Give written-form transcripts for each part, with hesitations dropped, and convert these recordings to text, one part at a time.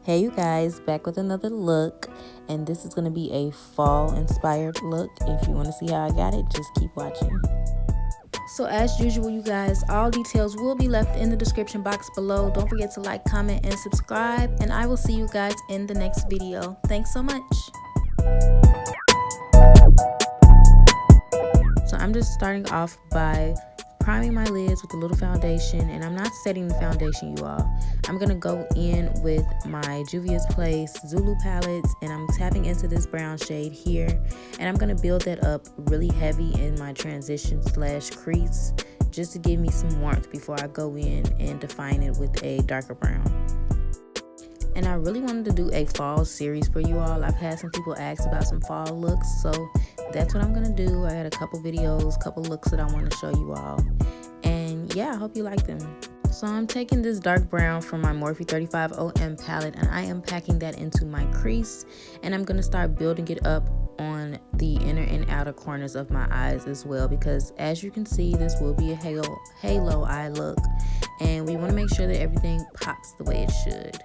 Hey you guys, back with another look, and this is going to be a fall inspired look. If you want to see how I got it, just keep watching. So as usual, you guys, all details will be left in the description box below. Don't forget to like, comment, and subscribe, and I will see you guys in the next video. Thanks so much. So I'm just starting off by priming my lids with a little foundation, and I'm not setting the foundation, you all. I'm gonna go in with my Juvia's Place Zulu palettes, and I'm tapping into this brown shade here, and I'm gonna build that up really heavy in my transition slash crease, just to give me some warmth before I go in and define it with a darker brown. And I really wanted to do a fall series for you all. I've had some people ask about some fall looks, so that's what I'm gonna do. I had a couple videos, couple looks that I want to show you all, and yeah, I hope you like them. So I'm taking this dark brown from my Morphe 35 OM palette, and I am packing that into my crease, and I'm gonna start building it up on the inner and outer corners of my eyes as well, because as you can see, this will be a halo eye look, and we want to make sure that everything pops the way it should.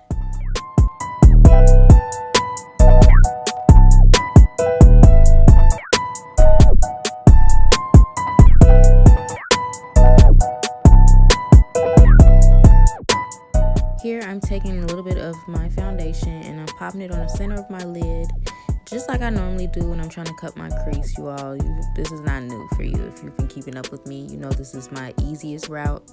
Here I'm taking a little bit of my foundation and I'm popping it on the center of my lid, just like I normally do when I'm trying to cut my crease, you all. This is not new for you. If you've been keeping up with me, you know this is my easiest route.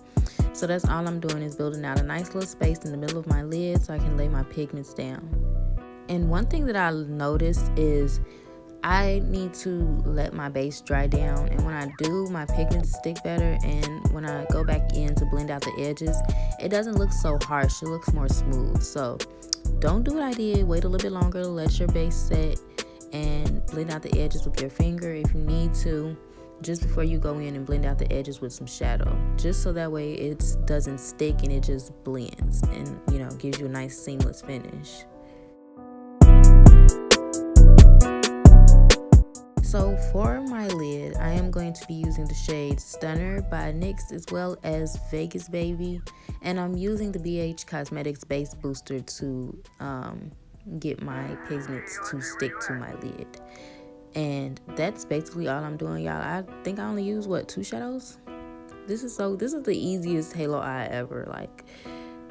So that's all I'm doing, is building out a nice little space in the middle of my lid so I can lay my pigments down. And one thing that I noticed is I need to let my base dry down, and when I do, my pigments stick better, and when I go back in to blend out the edges, it doesn't look so harsh, it looks more smooth. So don't do what I did, wait a little bit longer, let your base set and blend out the edges with your finger if you need to, just before you go in and blend out the edges with some shadow, just so that way it doesn't stick and it just blends and, you know, gives you a nice seamless finish. So for my lid, I am going to be using the shade Stunner by NYX as well as Vegas Baby, and I'm using the BH Cosmetics Base Booster to get my pigments to stick to my lid. And that's basically all I'm doing, y'all. I think I only use, what, 2 shadows? This is the easiest halo eye ever, like,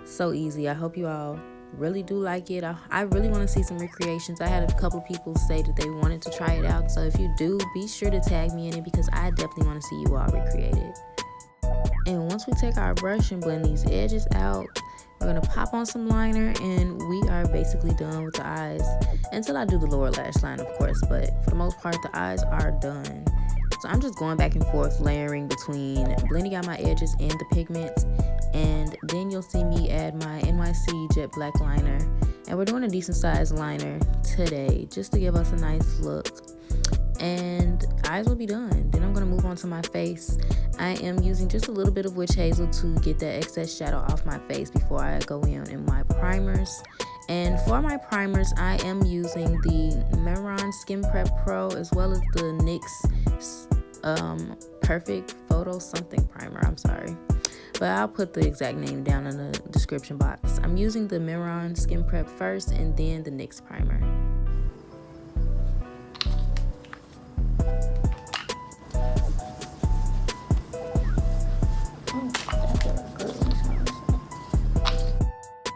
so easy. I hope you all really do like it. I really want to see some recreations. I had a couple of people say that they wanted to try it out, so if you do, be sure to tag me in it, because I definitely want to see you all recreate it. And once we take our brush and blend these edges out, we're going to pop on some liner, and we are basically done with the eyes, until I do the lower lash line, of course, but for the most part the eyes are done. So I'm just going back and forth, layering between blending out my edges and the pigments, and then you'll see me add my NYC Jet Black liner, and we're doing a decent sized liner today just to give us a nice look, and eyes will be done. Then I'm going to move on to my face. I am using just a little bit of Witch Hazel to get that excess shadow off my face before I go in my primers. And for my primers, I am using the Mehron Skin Prep Pro as well as the NYX Perfect Photo something primer, I'm sorry, but I'll put the exact name down in the description box. I'm using the Mehron Skin Prep first and then the NYX primer.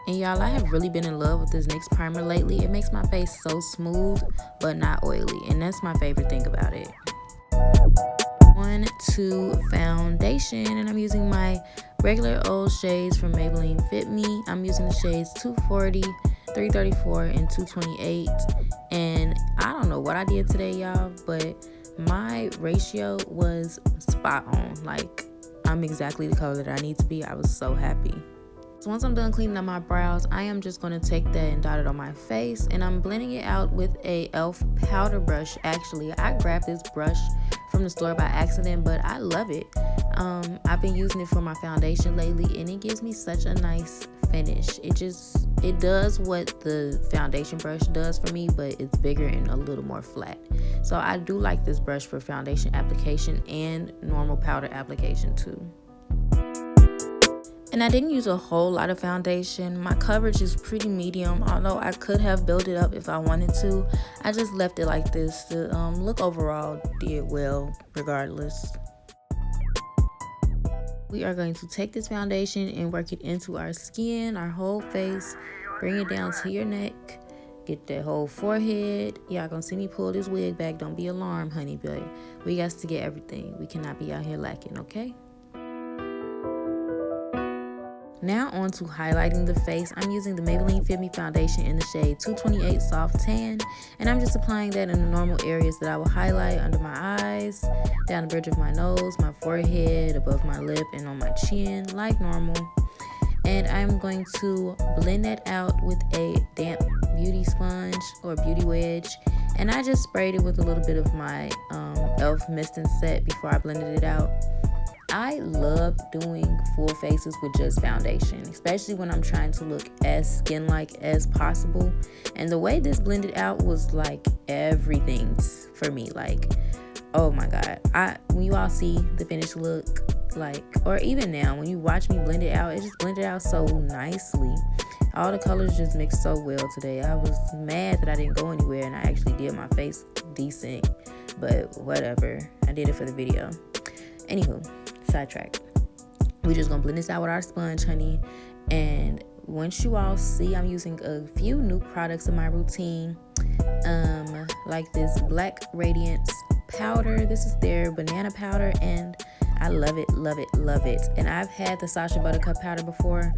And y'all, I have really been in love with this NYX primer lately. It makes my face so smooth but not oily, and that's my favorite thing about it. On to foundation, and I'm using my regular old shades from Maybelline FitMe. I'm using the shades 240, 334, and 228. And I don't know what I did today, y'all, but my ratio was spot on. Like, I'm exactly the color that I need to be. I was so happy. So once I'm done cleaning up my brows, I am just going to take that and dot it on my face, and I'm blending it out with a e.l.f. powder brush. Actually, I grabbed this brush from the store by accident, but I love it. I've been using it for my foundation lately, and it gives me such a nice finish. It does what the foundation brush does for me, but it's bigger and a little more flat. So I do like this brush for foundation application and normal powder application too. And I didn't use a whole lot of foundation. My coverage is pretty medium, although I could have built it up if I wanted to. I just left it like this. The look overall did well regardless. We are going to take this foundation and work it into our skin, our whole face. Bring it down to your neck. Get that whole forehead. Y'all gonna see me pull this wig back. Don't be alarmed, honey, but we got to get everything. We cannot be out here lacking, okay? Now on to highlighting the face. I'm using the Maybelline FitMe foundation in the shade 228 Soft Tan. And I'm just applying that in the normal areas that I will highlight: under my eyes, down the bridge of my nose, my forehead, above my lip, and on my chin, like normal. And I'm going to blend that out with a damp beauty sponge or beauty wedge. And I just sprayed it with a little bit of my e.l.f. mist and set before I blended it out. I love doing full faces with just foundation, especially when I'm trying to look as skin-like as possible. And the way this blended out was like everything for me. Like, oh my god, when you all see the finished look, like, or even now when you watch me blend it out, it just blended out so nicely. All the colors just mixed so well today. I was mad that I didn't go anywhere and I actually did my face decent, but whatever, I did it for the video. Anywho, sidetrack. We're just gonna blend this out with our sponge, honey. And once you all see, I'm using a few new products in my routine, like this black Radiance powder. This is their banana powder, and I love it, love it, love it. And I've had the Sacha Buttercup powder before.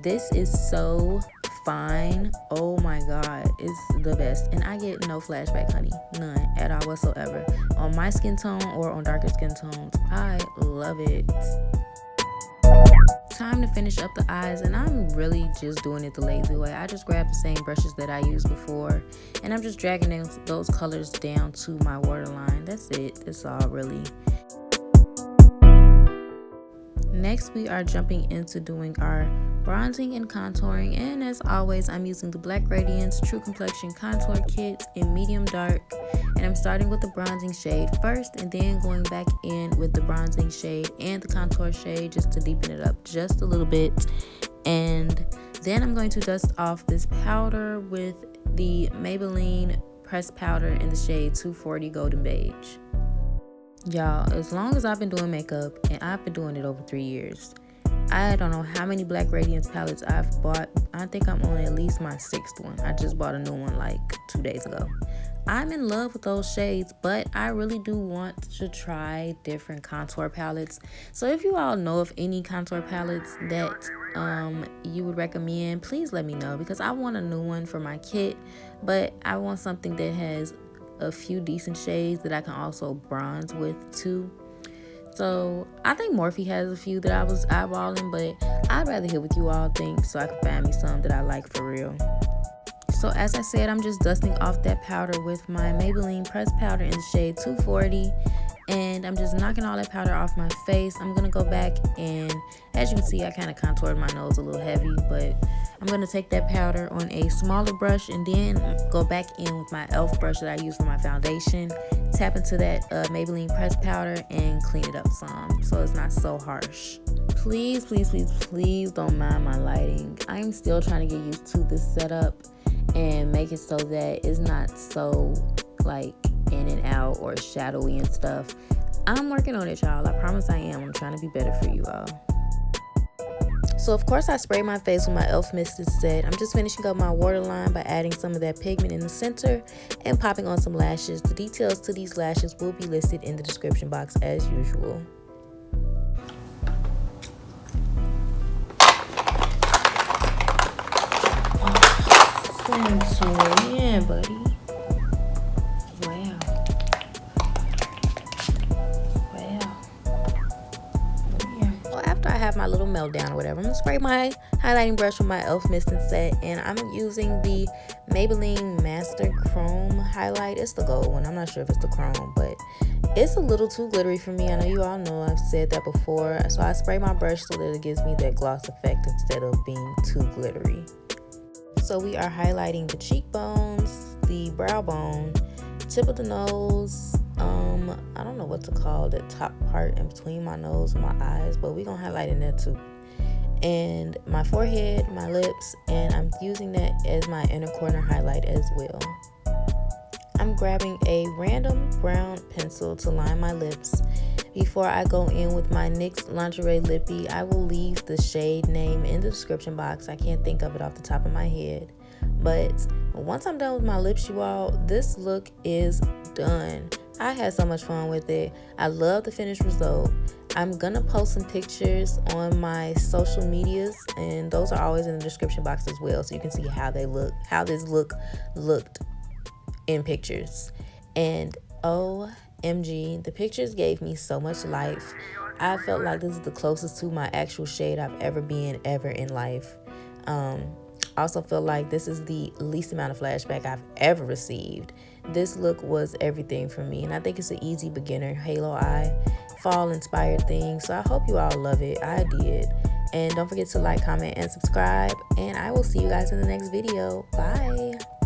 This is so fine. Oh my god, it's the best. And I get no flashback, honey, none at all whatsoever, on my skin tone or on darker skin tones. I love it. Time to finish up the eyes, and I'm really just doing it the lazy way. I just grabbed the same brushes that I used before, and I'm just dragging those colors down to my waterline. That's it. That's all, really. Next, we are jumping into doing our bronzing and contouring, and as always, I'm using the Black Radiance True Complexion Contour Kit in medium dark, and I'm starting with the bronzing shade first and then going back in with the bronzing shade and the contour shade just to deepen it up just a little bit. And then I'm going to dust off this powder with the Maybelline pressed powder in the shade 240 Golden Beige. Y'all, as long as I've been doing makeup, and I've been doing it over 3 years, I don't know how many Black Radiance palettes I've bought. I think I'm on at least my 6th one. I just bought a new one like 2 days ago. I'm in love with those shades, but I really do want to try different contour palettes. So if you all know of any contour palettes that you would recommend, please let me know, because I want a new one for my kit, but I want something that has a few decent shades that I can also bronze with too. So I think Morphe has a few that I was eyeballing, but I'd rather hear what you all think so I can find me some that I like for real. So as I said, I'm just dusting off that powder with my Maybelline pressed powder in the shade 240, and I'm just knocking all that powder off my face. I'm gonna go back, and as you can see, I kind of contoured my nose a little heavy, but I'm gonna take that powder on a smaller brush and then go back in with my e.l.f. brush that I use for my foundation, tap into that Maybelline pressed powder and clean it up some so it's not so harsh. Please, please, please, please don't mind my lighting. I'm still trying to get used to this setup and make it so that it's not so like in and out or shadowy and stuff. I'm working on it, y'all. I promise I am. I'm trying to be better for you all. So of course I sprayed my face with my e.l.f. mist and set. I'm just finishing up my waterline by adding some of that pigment in the center and popping on some lashes. The details to these lashes will be listed in the description box as usual. Yeah, buddy. Wow. Yeah. Well, after I have my little meltdown or whatever, I'm gonna spray my highlighting brush with my e.l.f. mist and set, and I'm using the Maybelline Master Chrome highlight. It's the gold one. I'm not sure if it's the chrome, but it's a little too glittery for me. I know you all know I've said that before, so I spray my brush so that it gives me that gloss effect instead of being too glittery. So we are highlighting the cheekbones, the brow bone, tip of the nose, I don't know what to call the top part in between my nose and my eyes, but we're gonna highlight in there too. and my forehead, my lips, and I'm using that as my inner corner highlight as well. I'm grabbing a random brown pencil to line my lips. Before I go in with my NYX Lingerie Lippy, I will leave the shade name in the description box. I can't think of it off the top of my head. But once I'm done with my lips, you all, this look is done. I had so much fun with it. I love the finished result. I'm gonna post some pictures on my social medias, and those are always in the description box as well, so you can see how they look, how this look looked in pictures. And OMG, the pictures gave me so much life. I felt like this is the closest to my actual shade I've ever been in life. I also feel like this is the least amount of flashback I've ever received. This look was everything for me, and I think it's an easy beginner halo eye fall inspired thing, so I hope you all love it. I did. And don't forget to like, comment, and subscribe, and I will see you guys in the next video. Bye.